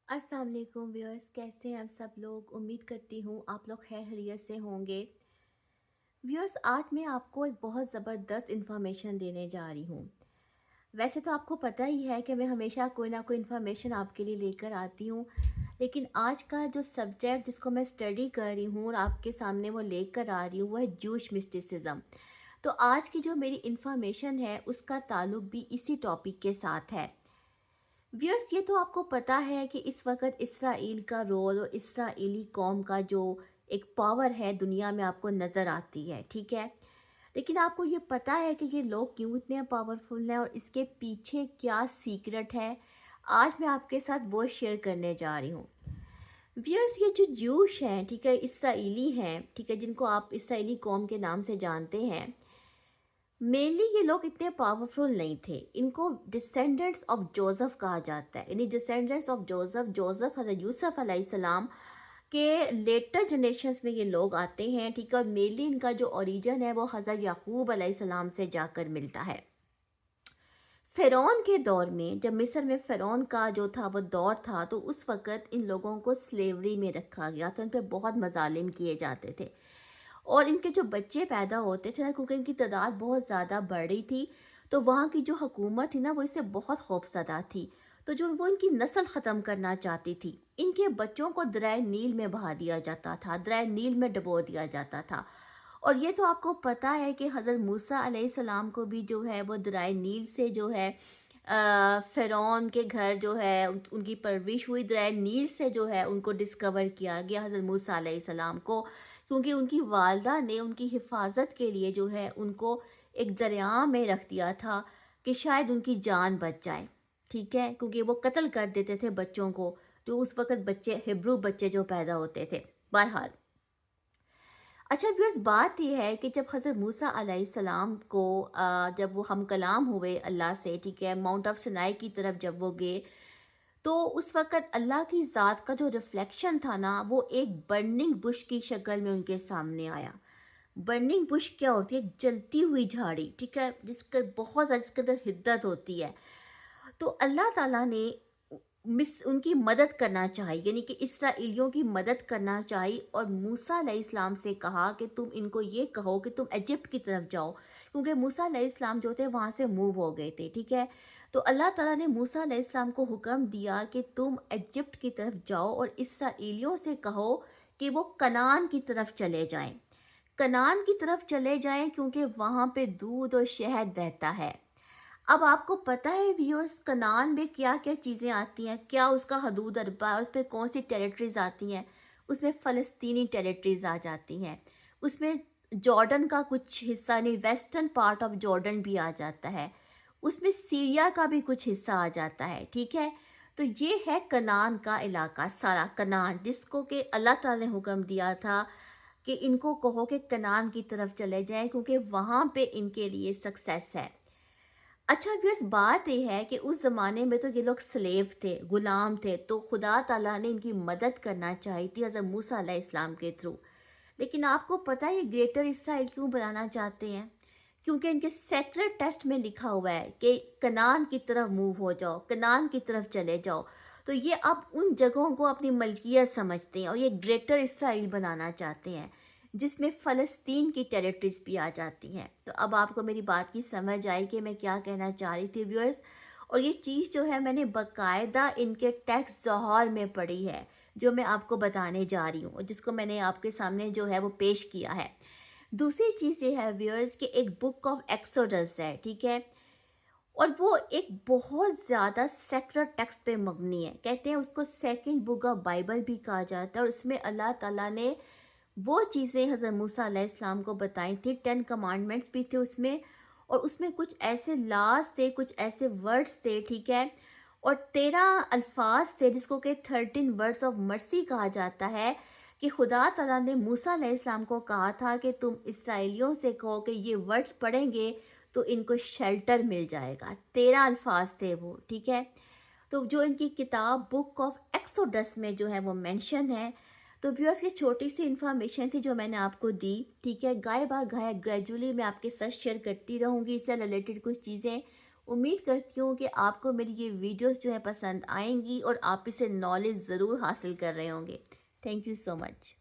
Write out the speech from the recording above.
अस्सलाम वालेकुम व्यूअर्स, कैसे हैं आप सब लोग। उम्मीद करती हूँ आप लोग खैर खैरियत से होंगे। व्यूअर्स, आज मैं आपको एक बहुत ज़बरदस्त इन्फॉर्मेशन देने जा रही हूँ। वैसे तो आपको पता ही है कि मैं हमेशा कोई ना कोई इन्फॉर्मेशन आपके लिए लेकर आती हूँ, लेकिन आज का जो सब्जेक्ट जिसको मैं स्टडी कर रही हूँ और आपके सामने वो लेकर आ रही हूँ वो है जूश मिस्टिसिज्म। तो आज की जो मेरी इन्फॉर्मेशन है उसका ताल्लुक भी इसी टॉपिक के साथ है। व्यूअर्स, ये तो आपको पता है कि इस वक्त इसराइल का रोल और इसराइली कौम का जो एक पावर है दुनिया में आपको नज़र आती है, ठीक है। लेकिन आपको ये पता है कि ये लोग क्यों इतने पावरफुल हैं और इसके पीछे क्या सीक्रेट है। आज मैं आपके साथ वो शेयर करने जा रही हूँ। व्यूअर्स, ये जो जूश हैं, ठीक है, इसराइली हैं, ठीक है, जिनको आप इसराइली कौम के नाम से जानते हैं, मेनली ये लोग इतने पावरफुल नहीं थे। इनको डिसेंडेंट्स ऑफ जोसेफ कहा जाता है, यानी डिसेंडेंट्स ऑफ जोसेफ, जोसेफ हज़रत यूसुफ अलैहिस्सलाम के लेटर जनरेशन्स में ये लोग आते हैं, ठीक है। और मेनली इनका जो ओरिजिन है वो हज़रत याकूब अलैहिस्सलाम से जाकर मिलता है। फ़िरौन के दौर में, जब मिस्र में फ़िरौन का जो था वो दौर था, तो उस वक़्त इन लोगों को स्लेवरी में रखा गया था, उन पे बहुत मज़ालिम किए जाते थे। और इनके जो बच्चे पैदा होते थे ना, क्योंकि इनकी तादाद बहुत ज़्यादा बढ़ रही थी, तो वहाँ की जो हुकूमत थी ना वो इससे बहुत खौफज़दा थी। तो जो वो इनकी नस्ल ख़त्म करना चाहती थी, इनके बच्चों को दरियाए नील में बहा दिया जाता था, दरियाए नील में डुबो दिया जाता था। और ये तो आपको पता है कि हज़रत मूसा अलैहिस्सलाम को भी जो है वो दरियाए नील से जो है फ़िरौन के घर जो है उनकी परवरिश हुई, दरियाए नील से जो है उनको डिस्कवर किया गया हज़रत मूसा अलैहिस्सलाम को, क्योंकि उनकी वालदा ने उनकी हिफाजत के लिए जो है उनको एक दरिया में रख दिया था कि शायद उनकी जान बच जाए, ठीक है, क्योंकि वो कत्ल कर देते थे बच्चों को, जो उस वक़्त बच्चे हिब्रू बच्चे जो पैदा होते थे। बहरहाल, अच्छा व्यूअर्स, बात यह है कि जब हज़रत मूसा अलैहिस्सलाम को जब वो हम कलाम हुए अल्लाह से, ठीक है, माउंट ऑफ सिनाई की तरफ जब वो गए, तो उस वक़्त अल्लाह की ज़ात का जो रिफ्लेक्शन था ना वो एक बर्निंग बुश की शक्ल में उनके सामने आया। बर्निंग बुश क्या होती है? एक जलती हुई झाड़ी, ठीक है, जिसका बहुत ज़्यादा जिसके अंदर हिद्दत होती है। तो अल्लाह ताला ने उनकी मदद करना चाहिए, यानी कि इसराइलियों की मदद करना चाहिए, और मूसा अलैहिस्सलाम से कहा कि तुम इनको ये कहो कि तुम इजिप्ट की तरफ जाओ, क्योंकि मूसा अलैहिस्सलाम जो थे वहाँ से मूव हो गए थे, ठीक है। तो अल्लाह ताला ने मूसा अलैहिस्सलाम को हुक्म दिया कि तुम इजिप्ट की तरफ जाओ और इसराइलियों से कहो कि वो कनान की तरफ चले जाएं, कनान की तरफ चले जाएं, क्योंकि वहाँ पे दूध और शहद बहता है। अब आपको पता है व्यूअर्स, कनान में क्या क्या चीज़ें आती हैं, क्या उसका हदूद अरबा है, उस पर कौन सी टेरिटरीज आती हैं। उसमें फ़लस्तीनी टेरिटरीज आ जाती हैं, उसमें जॉर्डन का कुछ हिस्सा, नहीं, वेस्टर्न पार्ट ऑफ जॉर्डन भी आ जाता है, उसमें सीरिया का भी कुछ हिस्सा आ जाता है, ठीक है। तो ये है कनान का इलाका, सारा कनान, जिसको कि अल्लाह ताला ने हुक्म दिया था कि इनको कहो कि कनान की तरफ चले जाएं, क्योंकि वहाँ पे इनके लिए सक्सेस है। अच्छा व्यूअर्स, बात ये है कि उस ज़माने में तो ये लोग स्लेव थे, गुलाम थे, तो खुदा ताला ने इनकी मदद करना चाहिए थी हज़रत मूसा अलैहिस्सलाम के थ्रू। लेकिन आपको पता है ये ग्रेटर इसराइल क्यों बनाना चाहते हैं? क्योंकि इनके सेक्रेट टेस्ट में लिखा हुआ है कि कनान की तरफ मूव हो जाओ, कनान की तरफ चले जाओ। तो ये अब उन जगहों को अपनी मलकियत समझते हैं और ये ग्रेटर इसराइल बनाना चाहते हैं, जिसमें फ़लस्तीन की टेरिटरीज भी आ जाती हैं। तो अब आपको मेरी बात की समझ आई कि मैं क्या कहना चाह रही थी व्यूअर्स। और ये चीज़ जो है मैंने बाकायदा इनके टेक्स्ट ज़ोहर में पढ़ी है, जो मैं आपको बताने जा रही हूँ और जिसको मैंने आपके सामने जो है वो पेश किया है। दूसरी चीज़ ये है व्यूअर्स कि एक बुक ऑफ एक्सोडस है, ठीक है, और वो एक बहुत ज़्यादा सेक्रेट टेक्स्ट पे मबनी है। कहते हैं उसको सेकंड बुक ऑफ बाइबल भी कहा जाता है, और उसमें अल्लाह ताला ने वो चीज़ें हज़रत मूसा अलैहिस्सलाम को बताई थी, 10 कमांडमेंट्स भी थे उसमें, और उसमें कुछ ऐसे लाज थे, कुछ ऐसे वर्ड्स थे, ठीक है, और 13 अल्फाज थे, जिसको कि 13 वर्ड्स ऑफ मर्सी कहा जाता है, कि खुदा ताला ने मूसा अलैहिस्सलाम को कहा था कि तुम इसराइलियों से कहो कि ये वर्ड्स पढ़ेंगे तो इनको शेल्टर मिल जाएगा। 13 अल्फाज थे वो, ठीक है। तो जो इनकी किताब बुक ऑफ एक्सोडस में जो है वो मेंशन है। तो व्यूअर्स, की छोटी सी इन्फॉर्मेशन थी जो मैंने आपको दी, ठीक है। गाय बा गाय ग्रेजुअली मैं आपके साथ शेयर करती रहूँगी इससे रिलेटेड कुछ चीज़ें। امید کرتی ہوں کہ آپ کو میری یہ ویڈیوز جو ہے پسند آئیں گی اور آپ اسے نالج ضرور حاصل کر رہے ہوں گے. Thank you so much.